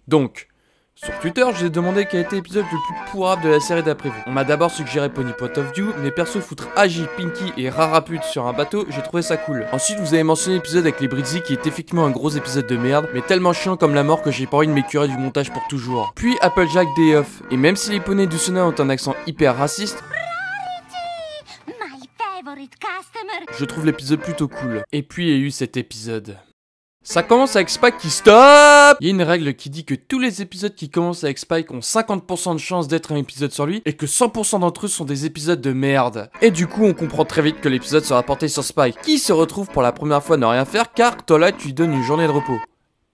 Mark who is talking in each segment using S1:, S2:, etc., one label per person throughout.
S1: Donc, sur Twitter, j'ai demandé quel était l'épisode le plus pourrave de la série d'après vous. On m'a d'abord suggéré Pony Point of View, mais perso foutre Agi, Pinky et Rarapute sur un bateau, j'ai trouvé ça cool. Ensuite, vous avez mentionné l'épisode avec les Brizzy qui est effectivement un gros épisode de merde, mais tellement chiant comme la mort que j'ai pas envie de m'écurer du montage pour toujours. Puis Applejack Day Off, et même si les poneys du Sona ont un accent hyper raciste, je trouve l'épisode plutôt cool. Et puis il y a eu cet épisode. Ça commence avec Spike qui stop. Il y a une règle qui dit que tous les épisodes qui commencent avec Spike ont 50% de chance d'être un épisode sur lui et que 100% d'entre eux sont des épisodes de merde. Et du coup on comprend très vite que l'épisode sera porté sur Spike, qui se retrouve pour la première fois à ne rien faire car Twilight lui donne une journée de repos.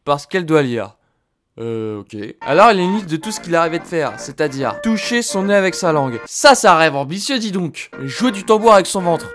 S1: Parce qu'elle doit lire. Ok. Alors il a une liste de tout ce qu'il arrivait de faire, c'est-à-dire toucher son nez avec sa langue. Ça c'est un rêve ambitieux dis donc. Jouer du tambour avec son ventre.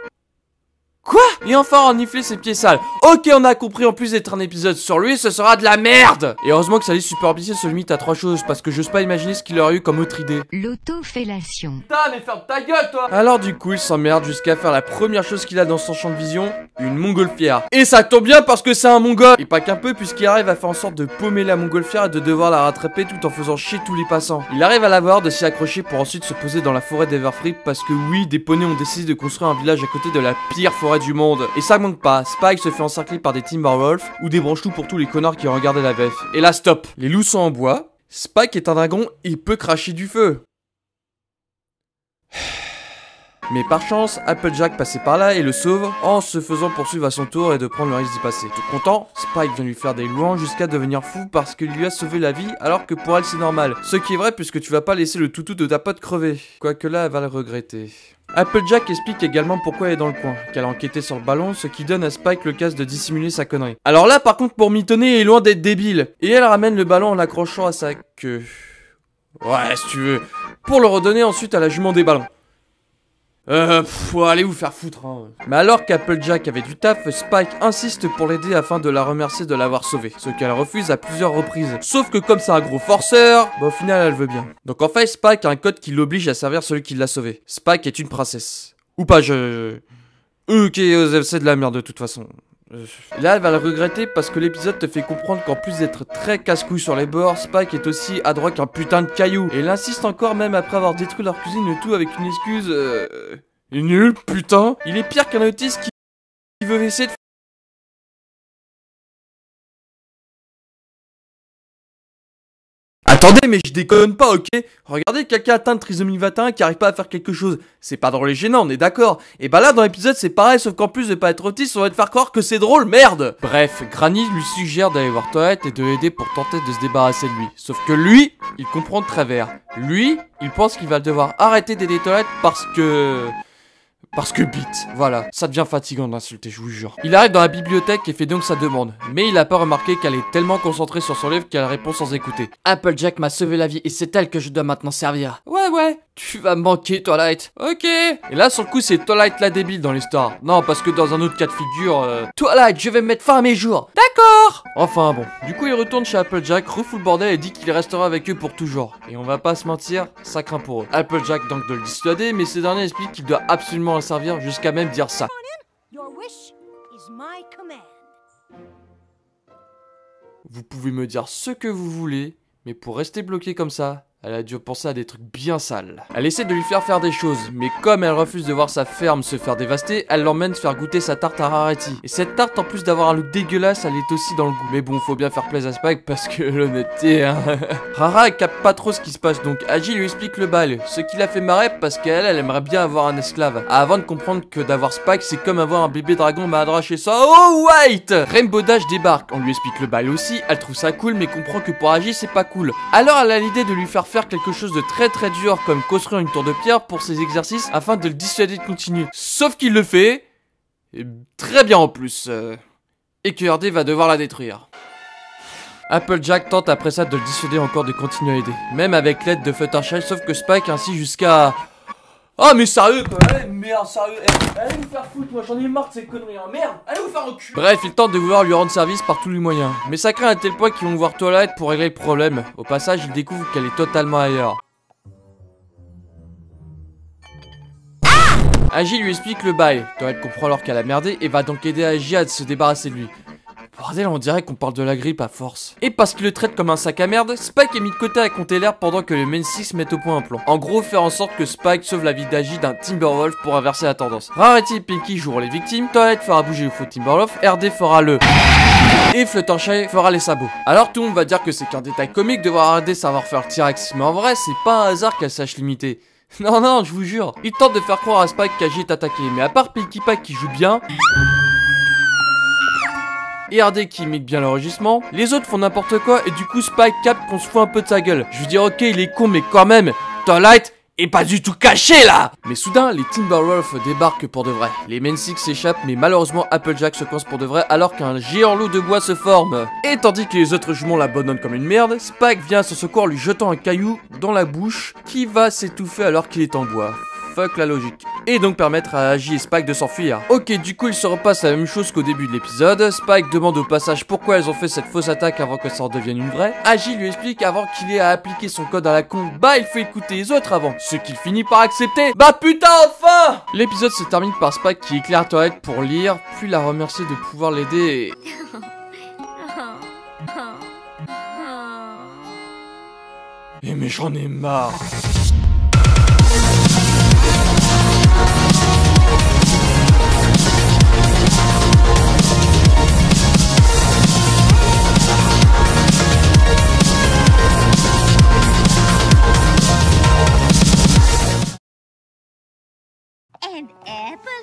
S1: Quoi? Et enfin renifler ses pieds sales. Ok, on a compris, en plus d'être un épisode sur lui, ce sera de la merde. Et heureusement que sa liste super ambitieuse se limite à 3 choses, parce que j'ose pas imaginer ce qu'il aurait eu comme autre idée.
S2: L'autofellation.
S1: Putain, mais ferme ta gueule, toi. Alors du coup, il s'emmerde jusqu'à faire la première chose qu'il a dans son champ de vision, une montgolfière. Et ça tombe bien parce que c'est un mongol. Et pas qu'un peu, puisqu'il arrive à faire en sorte de paumer la montgolfière et de devoir la rattraper tout en faisant chier tous les passants. Il arrive à la voir, de s'y accrocher pour ensuite se poser dans la forêt d'Everfree, parce que oui, des poneys ont décidé de construire un village à côté de la pire forêt du monde. Et ça manque pas, Spike se fait encercler par des Timberwolves ou des branche-loups pour tous les connards qui regardaient la VF. Et là stop, les loups sont en bois, Spike est un dragon et il peut cracher du feu. Mais par chance, Applejack passait par là et le sauve en se faisant poursuivre à son tour et de prendre le risque d'y passer. Tout content, Spike vient lui faire des louanges jusqu'à devenir fou parce qu'il lui a sauvé la vie alors que pour elle c'est normal. Ce qui est vrai puisque tu vas pas laisser le toutou de ta pote crever. Quoique là elle va le regretter. Applejack explique également pourquoi elle est dans le coin, qu'elle a enquêté sur le ballon, ce qui donne à Spike le casse de dissimuler sa connerie. Alors là par contre pour mitonner il est loin d'être débile. Et elle ramène le ballon en l'accrochant à sa queue. Ouais si tu veux. Pour le redonner ensuite à la jument des ballons. Allez vous faire foutre hein. Mais alors qu'Applejack avait du taf, Spike insiste pour l'aider afin de la remercier de l'avoir sauvée, ce qu'elle refuse à plusieurs reprises. Sauf que comme c'est un gros forceur, bah au final elle veut bien. Donc en fait Spike a un code qui l'oblige à servir celui qui l'a sauvé. Spike est une princesse. Ou pas Ok, c'est de la merde de toute façon. Là elle va le regretter parce que l'épisode te fait comprendre qu'en plus d'être très casse-couille sur les bords, Spike est aussi adroit qu'un putain de caillou. Et il insiste encore même après avoir détruit leur cuisine, le tout avec une excuse il est nul, putain. Il est pire qu'un autiste qui veut essayer de... Attendez, mais je déconne pas, ok? Regardez quelqu'un atteint de trisomie 21 qui arrive pas à faire quelque chose. C'est pas drôle et gênant, on est d'accord. Et bah là, dans l'épisode, c'est pareil, sauf qu'en plus de pas être autiste, on va te faire croire que c'est drôle, merde! Bref, Granny lui suggère d'aller voir Twilight et de l'aider pour tenter de se débarrasser de lui. Sauf que lui, il comprend de travers. Lui, il pense qu'il va devoir arrêter d'aider Twilight parce que bite, voilà, ça devient fatigant d'insulter, je vous jure. Il arrive dans la bibliothèque et fait donc sa demande, mais il a pas remarqué qu'elle est tellement concentrée sur son livre qu'elle répond sans écouter. Applejack m'a sauvé la vie et c'est elle que je dois maintenant servir. Ouais, tu vas me manquer, Twilight. Ok. Et là, sur le coup, c'est Twilight la débile dans l'histoire. Non, parce que dans un autre cas de figure, Twilight, je vais mettre fin à mes jours. D'accord. Enfin bon. Du coup, il retourne chez Applejack, refoule le bordel et dit qu'il restera avec eux pour toujours. Et on va pas se mentir, ça craint pour eux. Applejack donc de le dissuader, mais ces derniers expliquent qu'il doit absolument le servir jusqu'à même dire ça. Vous pouvez me dire ce que vous voulez, mais pour rester bloqué comme ça, elle a dû penser à des trucs bien sales. Elle essaie de lui faire des choses, mais comme elle refuse de voir sa ferme se faire dévaster, elle l'emmène faire goûter sa tarte à Rarity. Et cette tarte, en plus d'avoir un look dégueulasse, elle est aussi dans le goût. Mais bon, faut bien faire plaisir à Spike parce que l'honnêteté, hein. Rara, elle capte pas trop ce qui se passe, donc Agi lui explique le bail. Ce qui la fait marrer parce qu'elle, elle aimerait bien avoir un esclave. Avant de comprendre que d'avoir Spike, c'est comme avoir un bébé dragon Mahadra chez ça. Oh, wait! Rainbow Dash débarque. On lui explique le bail aussi, elle trouve ça cool, mais comprend que pour Agi, c'est pas cool. Alors elle a l'idée de lui faire quelque chose de très dur comme construire une tour de pierre pour ses exercices afin de le dissuader de continuer. Sauf qu'il le fait et très bien en plus. Et que RD va devoir la détruire. Applejack tente après ça de le dissuader encore de continuer à aider, même avec l'aide de Fluttershy, sauf que Spike ainsi jusqu'à... Oh mais sérieux quoi, merde sérieux, allez vous faire foutre, moi j'en ai marre de ces conneries, hein, merde, allez vous faire enculer. Bref, il tente de vouloir lui rendre service par tous les moyens, mais ça craint à tel point qu'ils vont voir Twilight pour régler le problème. Au passage, il découvre qu'elle est totalement ailleurs. Agi lui explique le bail, Twilight comprend alors qu'elle a merdé et va donc aider Agi à se débarrasser de lui. Bordel, on dirait qu'on parle de la grippe à force. Et parce qu'il le traite comme un sac à merde, Spike est mis de côté à compter l'air pendant que le Main Six met au point un plan. En gros, faire en sorte que Spike sauve la vie d'Agi d'un Timberwolf pour inverser la tendance. Rarity et Pinky joueront les victimes, Toilette fera bouger le faux Timberwolf, RD fera le... et Fluttershy fera les sabots. Alors tout le monde va dire que c'est qu'un détail comique de voir RD savoir faire le T-Rex, mais en vrai, c'est pas un hasard qu'elle sache limiter. Non, non, je vous jure. Il tente de faire croire à Spike qu'Agi est attaqué, mais à part Pinkie Pie qui joue bien... et RD qui imite bien l'enregistrement, les autres font n'importe quoi et du coup Spike capte qu'on se fout un peu de sa gueule. Je veux dire ok il est con mais quand même, Twilight est pas du tout caché là. Mais soudain les Timberwolves débarquent pour de vrai. Les Main Six s'échappent mais malheureusement Applejack se coince pour de vrai alors qu'un géant loup de bois se forme. Et tandis que les autres jumeaux l'abandonnent comme une merde, Spike vient à son secours lui jetant un caillou dans la bouche qui va s'étouffer alors qu'il est en bois. Fuck la logique. Et donc permettre à Agi et Spike de s'enfuir. Ok, du coup il se repasse la même chose qu'au début de l'épisode. Spike demande au passage pourquoi elles ont fait cette fausse attaque avant que ça en devienne une vraie. Agi lui explique avant qu'il ait à appliquer son code à la con, bah il faut écouter les autres avant. Ce qu'il finit par accepter. Bah putain enfin. L'épisode se termine par Spike qui éclaire Toilette pour lire, puis la remercier de pouvoir l'aider et... mais j'en ai marre.
S2: And apple.